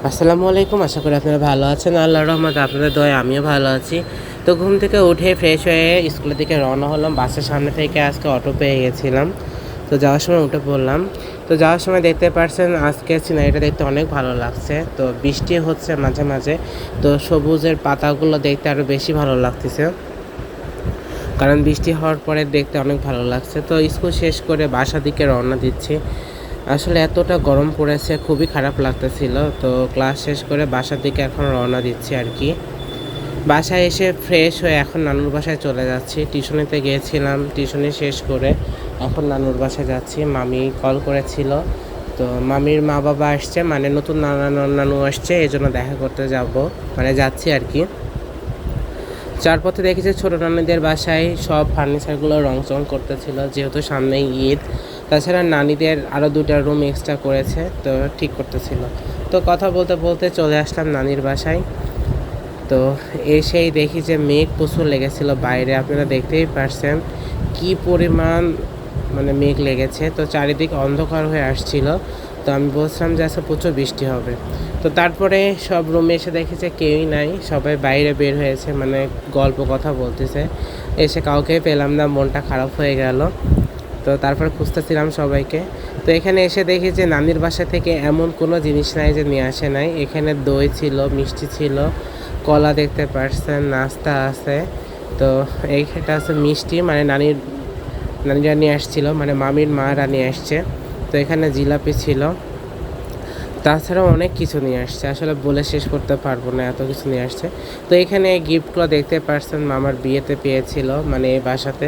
আসসালামু আলাইকুম। আশা করি আপনারা ভালো আছেন। আল্লাহর রহমতে আপনাদের দয়ায় আমিও ভালো আছি। তো ঘুম থেকে উঠে ফ্রেশ হয়ে স্কুলের দিকে রওনা হলাম। বাসার সামনে থেকে আজকে অটো পেয়ে গেছিলাম। তো যাওয়ার সময় উঠে পড়লাম। তো যাওয়ার সময় দেখতে পারছেন আজকের সিনারিটা দেখতে অনেক ভালো লাগছে। তো বৃষ্টি হচ্ছে মাঝে, মাঝে। তো সবুজের পাতাগুলো দেখতে আরও বেশি ভালো লাগতেছে। কারণ বৃষ্টি হওয়ার পরে দেখতে অনেক ভালো লাগছে। তো স্কুল শেষ করে বাসার দিকে রওনা দিচ্ছি। আসলে এতটা গরম পড়েছে, খুবই খারাপ লাগতেছিল। তো ক্লাস শেষ করে বাসার দিকে এখন রওনা দিচ্ছি আর কি। বাসায় এসে ফ্রেশ হয়ে এখন নানুর বাসায় চলে যাচ্ছি। টিউশনিতে গিয়েছিলাম, টিউশনি শেষ করে এখন নানুর বাসায় যাচ্ছি। মামি কল করেছিল। তো মামির মা বাবা আসছে, মানে নতুন নানু আসছে, এই জন্য দেখা করতে যাব, মানে যাচ্ছি আর কি। যার পথে দেখেছি ছোটো নানিদের বাসায় সব ফার্নিচারগুলো রংচং করতেছিল, যেহেতু সামনেই ঈদ। তাছাড়া নানিদের আরও 2টা রুম এক্সট্রা করেছে, তো ঠিক করতেছিল। তো কথা বলতে বলতে চলে আসলাম নানির বাসায়। তো এসেই দেখি যে মেঘ প্রচুর লেগেছিল বাইরে, আপনারা দেখতেই পারছেন কি পরিমাণ মানে মেঘ লেগেছে। তো চারিদিক অন্ধকার হয়ে আসছিল। তো আমি বলছিলাম যে আজকে প্রচুর বৃষ্টি হবে। তো তারপরে সব রুমে এসে দেখি যে কেউই নাই, সবাই বাইরে বের হয়েছে, মানে গল্প কথা বলতেছে। এসে কাউকে পেলাম না, মনটা খারাপ হয়ে গেল। তো তারপর খুঁজতেছিলাম সবাইকে। তো এখানে এসে দেখি যে নানির বাসা থেকে এমন কোনো জিনিস নাই যে নিয়ে আসে নাই। এখানে দই ছিল, মিষ্টি ছিল, কলা দেখতে পারছেন, নাস্তা আছে। তো এইটা আছে মিষ্টি, মানে নানিরা নিয়ে আসছিল, মানে মামির মারা নিয়ে আসছে। তো এখানে জিলাপি ছিল, তাছাড়াও অনেক কিছু নিয়ে আসছে, আসলে বলে শেষ করতে পারবো না, এত কিছু নিয়ে আসছে। তো এখানে গিফটগুলো দেখতে পারছেন, মামার বিয়েতে পেয়েছিল, মানে এই বাসাতে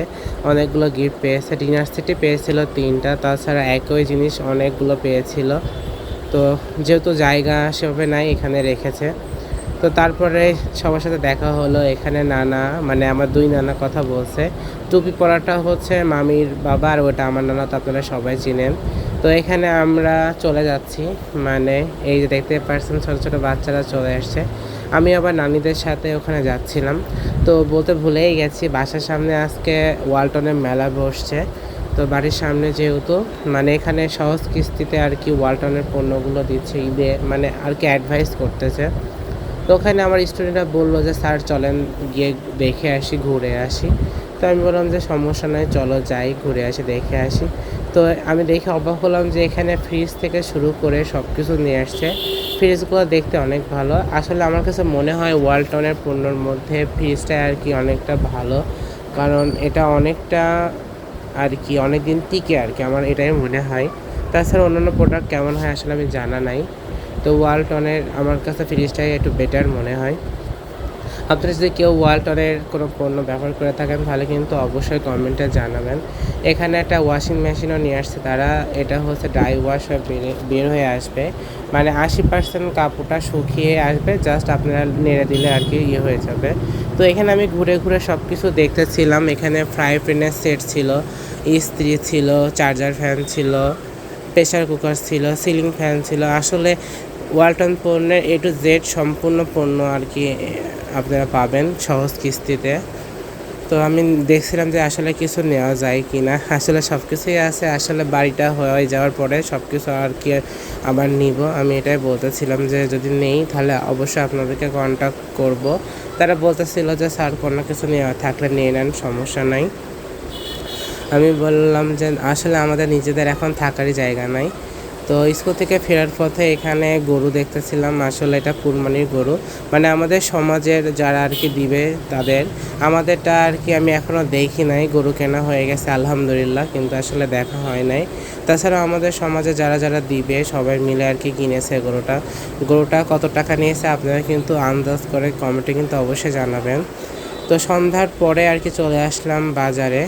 অনেকগুলো গিফট পেয়েছে। ডিনার সেটে পেয়েছিল 3টা, তাছাড়া একই জিনিস অনেকগুলো পেয়েছিল। তো যেহেতু জায়গা সেভাবে নাই, এখানে রেখেছে। তো তারপরে সবার সাথে দেখা হলো। এখানে নানা, মানে আমার 2 নানা কথা বলছে। টুপি পরাটা হচ্ছে মামির বাবা, আর ওটা আমার নানা, তো আপনারা সবাই চিনেন। তো এখানে আমরা চলে যাচ্ছি, মানে এই যে দেখতে পাচ্ছেন ছোটো ছোটো বাচ্চারা চলে আসছে। আমি আবার নানিদের সাথে ওখানে যাচ্ছিলাম। তো বলতে ভুলেই গেছি, বাসার সামনে আজকে ওয়ালটনের মেলা বসছে। তো বাড়ির সামনে যেহেতু, মানে এখানে সহজ কিস্তিতে আর কি ওয়ালটনের পণ্যগুলো দিচ্ছে ঈদে, মানে আর কি অ্যাডভাইস করতেছে। তো ওখানে আমার স্টুডেন্টরা বললো যে স্যার চলেন গিয়ে দেখে আসি, ঘুরে আসি। তো আমি বললাম যে সমস্যা নয়, চলো যাই, ঘুরে আসি, দেখে আসি। তো আমি দেখে অবাক হলাম যে এখানে ফ্রিজ থেকে শুরু করে সব কিছু নিয়ে আসছে। ফ্রিজগুলো দেখতে অনেক ভালো। আসলে আমার কাছে মনে হয় ওয়ালটনের পণ্যর মধ্যে ফ্রিজটা আর কি অনেকটা ভালো, কারণ এটা অনেকটা আর কি অনেক দিন টিকে আর কি, আমার এটাই মনে হয়। তাছাড়া অন্যান্য প্রোডাক্ট কেমন হয় আসলে আমি জানা নাই। তো ওয়ালটনের আমার কাছে ফ্রিজটাই একটু বেটার মনে হয়। আপনারা যদি কেউ ওয়ালটনের কোনো পণ্য ব্যবহার করে থাকেন তাহলে কিন্তু অবশ্যই কমেন্টে জানাবেন। এখানে একটা ওয়াশিং মেশিনও নিয়ে আসছে তারা, এটা হচ্ছে ড্রাই ওয়াশ হয়ে বের হয়ে আসবে, মানে 80% কাপড়টা শুকিয়ে আসবে, জাস্ট আপনারা নেড়ে দিলে আর কি ইয়ে হয়ে যাবে। তো এখানে আমি ঘুরে ঘুরে সব কিছু দেখতেছিলাম। এখানে ফ্রাই প্যানের সেট ছিল, ইস্ত্রি ছিল, চার্জার ফ্যান ছিল, প্রেসার কুকার ছিল, সিলিং ফ্যান ছিল। আসলে ওয়ালটন পণ্যের A to Z সম্পূর্ণ পণ্য আর কি আপনারা পাবেন সহজ কিস্তিতে। তো আমি দেখছিলাম যে আসলে কিছু নেওয়া যায় কি না, আসলে সব কিছুই আছে। আসলে বাড়িটা হয়ে যাওয়ার পরে সব কিছু আর কি আবার নিব, আমি এটাই বলতেছিলাম যে যদি নেই তাহলে অবশ্যই আপনাদেরকে কন্ট্যাক্ট করব। তারা বলতেছিল যে স্যার কোনো কিছু নেওয়া থাকলে নিয়ে নেন, সমস্যা নাই। আমি বললাম যে আসলে আমাদের নিজেদের এখন থাকারই জায়গা নাই। তো স্কুল থেকে ফেরার পথে এখানে গরু দেখতেছিলাম, আসলে এটা কুরবানির গরু, মানে আমাদের সমাজের যারা আর কি দিবে তাদের। আমাদেরটা আর কি আমি এখনও দেখি নাই, গরু কেনা হয়ে গেছে আলহামদুলিল্লাহ, কিন্তু আসলে দেখা হয় নাই। তাছাড়া আমাদের সমাজে যারা যারা দিবে সবাই মিলে আর কি কিনেছে গরুটা কত টাকা নিয়েছে আপনারা কিন্তু আন্দাজ করে কমেন্টে কিন্তু অবশ্যই জানাবেন। তো সন্ধ্যার পরে আর কি চলে আসলাম বাজারে,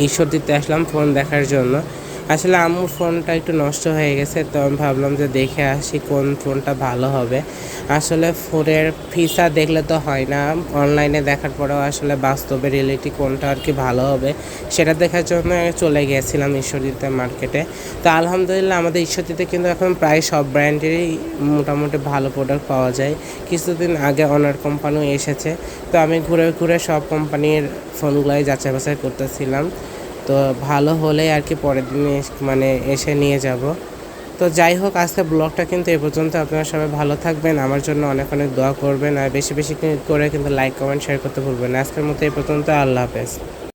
ঈশ্বর দিতে আসলাম ফোন দেখার জন্য। আসলে আম্মুর ফোনটা একটু নষ্ট হয়ে গেছে, তো আমি ভাবলাম যে দেখে আসি কোন ফোনটা ভালো হবে। আসলে ফোনের ফিচার দেখলে তো হয় না, অনলাইনে দেখার পরেও আসলে বাস্তবে রিয়েলিটি কোনটা আর কি ভালো হবে সেটা দেখার জন্য চলে গিয়েছিলাম ঈশ্বরদীতে মার্কেটে। তো আলহামদুলিল্লাহ আমাদের ঈশ্বরদীতে কিন্তু এখন প্রায় সব ব্র্যান্ডেরই মোটামুটি ভালো প্রোডাক্ট পাওয়া যায়। কিছুদিন আগে অনার কোম্পানিও এসেছে, তো আমি ঘুরে ঘুরে সব কোম্পানির ফোনগুলোই যাচাই বাছাই করতেছিলাম। তো ভালো হলে আর কি পরের দিনে মানে এসে নিয়ে যাব। তো যাই হোক, আজকে ব্লগটা কিন্তু এ পর্যন্ত। আপনারা সবাই ভালো থাকবেন, আমার জন্য অনেক অনেক দোয়া করবেন, আর বেশি বেশি করে কিন্তু লাইক কমেন্ট শেয়ার করতে ভুলবেন না। আজকের মতো এ পর্যন্ত, আল্লাহ হাফেজ।